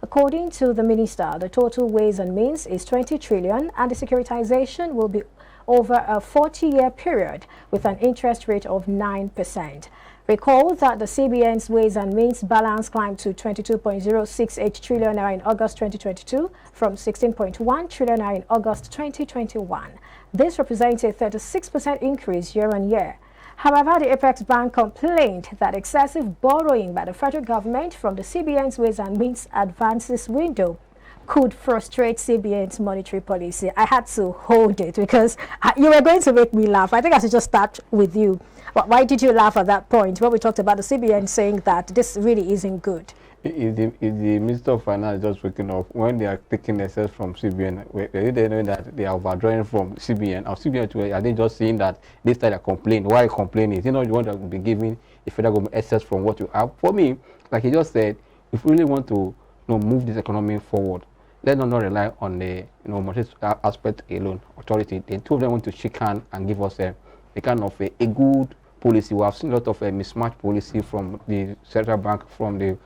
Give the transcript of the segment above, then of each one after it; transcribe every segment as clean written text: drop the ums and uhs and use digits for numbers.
According to the minister, the total ways and means is 20 trillion and the securitization will be over a 40-year period with an interest rate of 9%. Recall that the CBN's ways and means balance climbed to 22.068 trillion naira in August 2022 from 16.1 trillion naira in August 2021. This represents a 36% increase year on year. However, the Apex Bank complained that excessive borrowing by the federal government from the CBN's ways and means advances window could frustrate CBN's monetary policy. I had to hold it because you were going to make me laugh. I think I should just start with you. Why did you laugh at that point when we talked about the CBN saying that this really isn't good? If the Minister of Finance just waking up when they are taking excess from CBN, they know that they are overdrawing from CBN. Or CBN, are they just saying that they started complaining? Why complaining? You know, you want to be giving the federal government excess from what you have. For me, like he just said, if we really want to move this economy forward, let us not rely on the monetary aspect alone. Authority, the two of them want to shake hands and give us a kind of a good policy. We have seen a lot of mismatched policy from the central bank, from the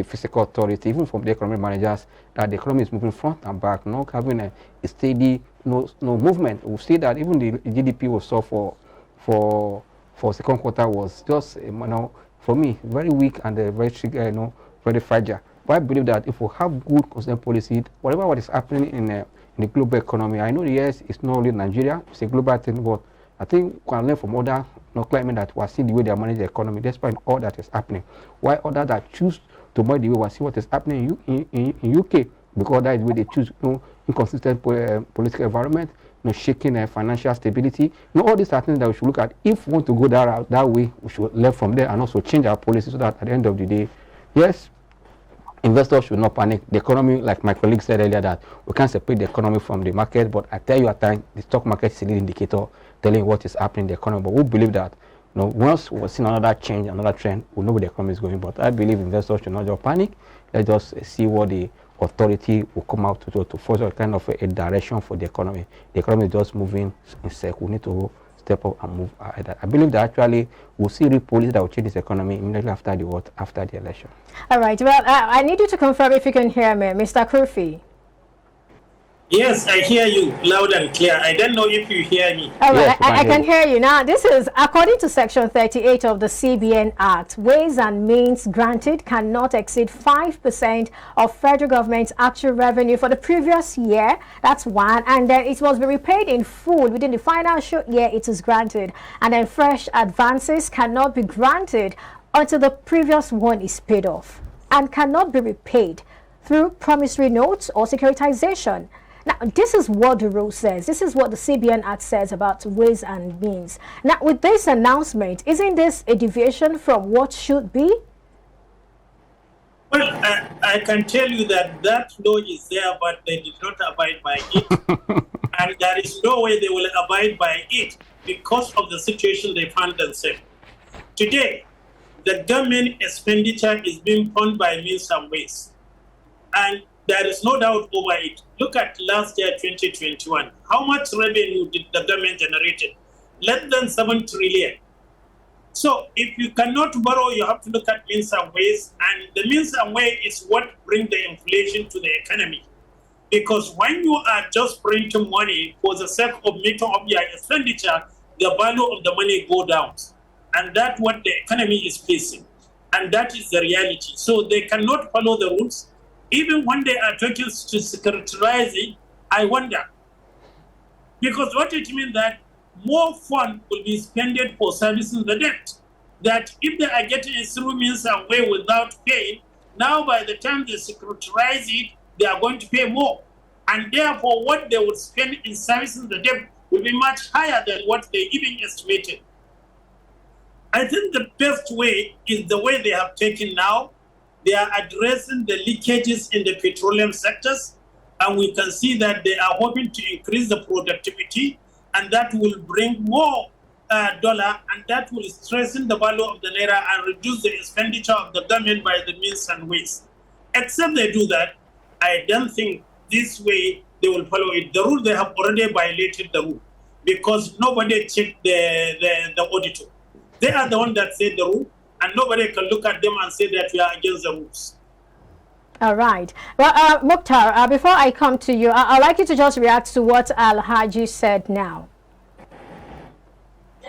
fiscal authority, even from the economic managers, that the economy is moving front and back, not having a steady movement. We see that even the GDP we saw for second quarter was just for me very weak and very very fragile. But I believe that if we have good consistent policy, whatever what is happening in the global economy, I know yes, it's not only Nigeria, it's a global thing, but I think we can learn from other climate that we are seeing the way they manage the economy, despite all that is happening. Why others that choose to manage the way we see what is happening in UK, because that is where they choose inconsistent political environment, shaking financial stability. All these are things that we should look at. If we want to go that way, we should learn from there and also change our policy so that at the end of the day, yes, investors should not panic. The economy, like my colleague said earlier, that we can't separate the economy from the market, but I tell you at times, the stock market is a lead indicator telling what is happening in the economy. But we believe that once we've seen another change, another trend, we know where the economy is going. But I believe investors should not just panic. Let's just see what the authority will come out to follow a kind of a direction for the economy. The economy is just moving in circle. We need to step up and move ahead. I believe that actually we'll see real policy that will change this economy immediately after the election. All right. Well, I need you to confirm if you can hear me, Mr. Kurfi. Yes, I hear you loud and clear. I don't know if you hear me. All right, yes, I can hear you. Now, this is according to Section 38 of the CBN Act. Ways and means granted cannot exceed 5% of federal government's actual revenue for the previous year. That's one. And then it must be repaid in full within the financial year it is granted. And then fresh advances cannot be granted until the previous one is paid off and cannot be repaid through promissory notes or securitization. Now, this is what the rule says. This is what the CBN Act says about ways and means. Now, with this announcement, isn't this a deviation from what should be? Well, I can tell you that law is there, but they did not abide by it. And there is no way they will abide by it because of the situation they found themselves. Today, the government expenditure is being funded by means and ways. And there is no doubt over it. Look at last year, 2021. How much revenue did the government generate? Less than 7 trillion. So if you cannot borrow, you have to look at means and ways. And the means and way is what brings the inflation to the economy. Because when you are just printing money for the sake of meeting up your expenditure, the value of the money go down. And that's what the economy is facing. And that is the reality. So they cannot follow the rules. Even when they are talking to securitize it, I wonder. Because what it means that more funds will be spent for servicing the debt. That if they are getting it through means and way without paying, now by the time they securitize it, they are going to pay more. And therefore, what they would spend in servicing the debt will be much higher than what they even estimated. I think the best way is the way they have taken now. They are addressing the leakages in the petroleum sectors, and we can see that they are hoping to increase the productivity, and that will bring more dollar, and that will strengthen the value of the naira and reduce the expenditure of the government by the means and ways. Except they do that, I don't think this way they will follow it. The rule, they have already violated the rule because nobody checked the auditor. They are the one that said the rule, and nobody can look at them and say that we are against the rules. All right. Well, Mukhtar, before I come to you, I'd like you to just react to what Al-Haji said now.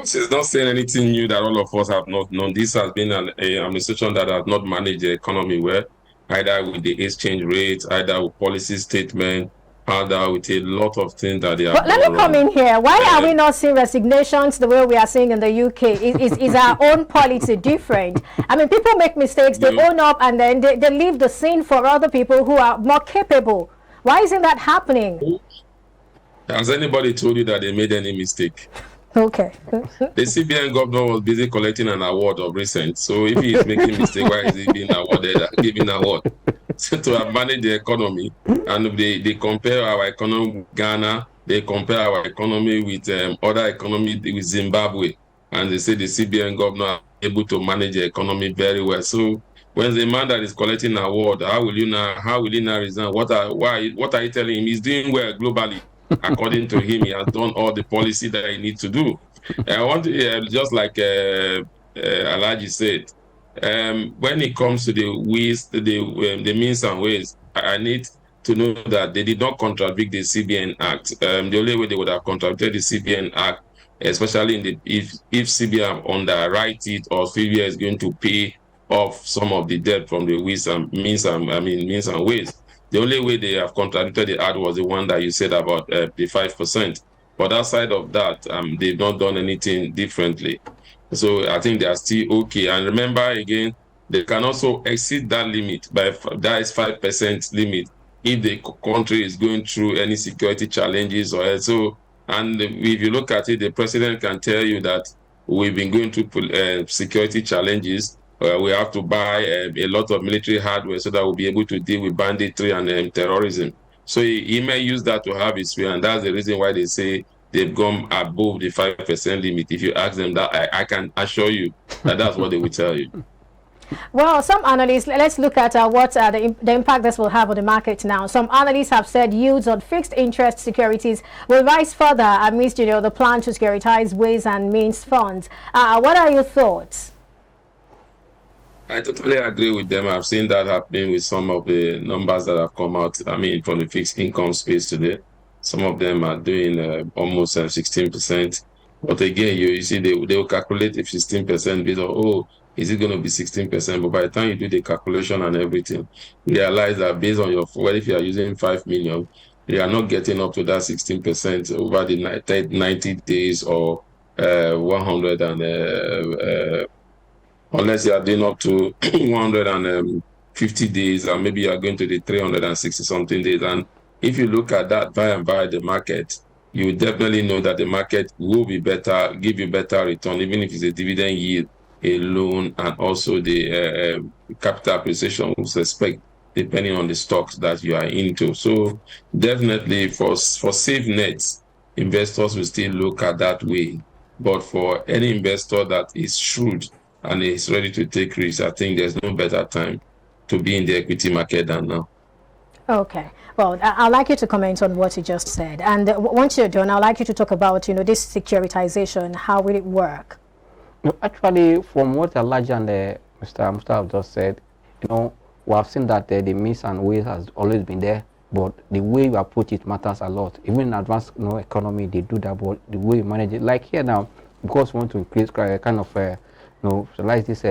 She's not saying anything new that all of us have not known. This has been an administration that has not managed the economy well, either with the exchange rate, either with policy statement, either with a lot of things that they have. But let me come in here. Why are we not seeing resignations the way we are seeing in the UK? Is our own policy different? I mean, people make mistakes, they own up, and then they leave the scene for other people who are more capable. Why isn't that happening? Has anybody told you that they made any mistake? Okay. The CBN governor was busy collecting an award of recent. So if he is making mistake, why is he being awarded, giving award? So to have managed the economy, and they compare our economy with Ghana, they compare our economy with other economies with Zimbabwe, and they say the CBN governor are able to manage the economy very well. So when the man that is collecting an award, how will you now resign? What are you telling him? He's doing well globally. According to him, he has done all the policy that he needs to do. I want to, just like Alhaji said, when it comes to the ways, the means and ways, I need to know that they did not contradict the CBN Act. The only way they would have contradicted the CBN Act, especially in the if CBN underwrite it, or CBN is going to pay off some of the debt from the means and ways. The only way they have contradicted the act was the one that you said about the 5%. But outside of that, they've not done anything differently. So I think they are still okay. And remember again, they can also exceed that limit by that is 5% limit if the country is going through any security challenges or so. And if you look at it, the president can tell you that we've been going through security challenges. We have to buy a lot of military hardware so that we'll be able to deal with banditry and terrorism. So he may use that to have his way, and that's the reason why they say they've gone above the 5% limit. If you ask them that, I can assure you that that's what they will tell you. Well, some analysts, let's look at what the impact this will have on the market now. Some analysts have said yields on fixed interest securities will rise further amidst, the plan to securitize ways and means funds. What are your thoughts? I totally agree with them. I've seen that happening with some of the numbers that have come out, from the fixed income space today. Some of them are doing almost 16%. But again, you see, they will calculate if 16% based on, is it going to be 16%? But by the time you do the calculation and everything, you realize that based on if you are using 5 million, you are not getting up to that 16% over the 90 days or 100 and unless you are doing up to 150 days, and maybe you are going to the 360 something days. And if you look at that by and by the market, you definitely know that the market will be better, give you better return, even if it's a dividend yield, a loan, and also the capital appreciation with respect, depending on the stocks that you are into. So definitely for safe nets, investors will still look at that way. But for any investor that is shrewd and is ready to take risks, I think there's no better time to be in the equity market than now. Okay. Well, I'd like you to comment on what you just said. And once you're done, I'd like you to talk about, this securitization. How will it work? No, actually, from what Elijah and Mr. Mustafa just said, we have seen that the means and ways has always been there, but the way you approach it matters a lot. Even in advanced economy, they do that, but the way you manage it, like here now, because we want to increase kind of utilize this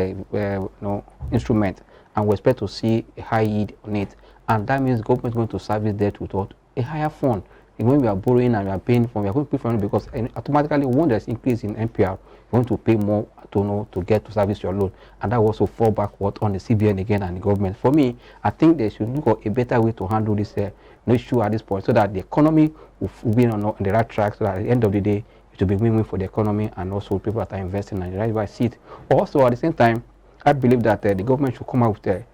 instrument, and we expect to see a high yield on it, and that means government is going to service debt with a higher fund. And when we are borrowing and we are paying for, we are going to pay for it because automatically when there's increase in NPR, you want to pay more to get to service your loan, and that also fall backward on the CBN again and the government. For me, I think they should look at a better way to handle this issue at this point, so that the economy will be on the right track, so that at the end of the day, to be win-win for the economy and also people that are investing in the right seat. Also, at the same time, I believe that the government should come out with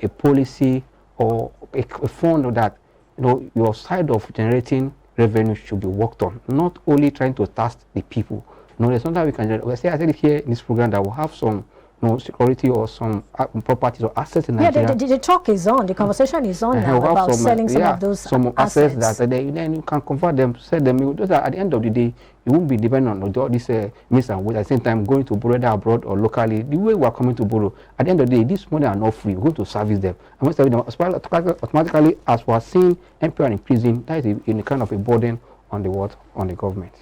a policy or a fund that your side of generating revenue should be worked on, not only trying to tax the people. There's something we can. I said it here in this program that we'll have some security or some properties or assets in Yeah, Nigeria. the talk is on, the conversation is on now about selling some of those assets. That then you can convert them, sell them. At the end of the day, you won't be dependent on all this means and ways. At the same time, going to borrow either abroad or locally, the way we are coming to borrow, at the end of the day, this money are not free. We're going to service them. And when serving them, automatically, as we are seeing NPR in prison, that is a kind of a burden on the government.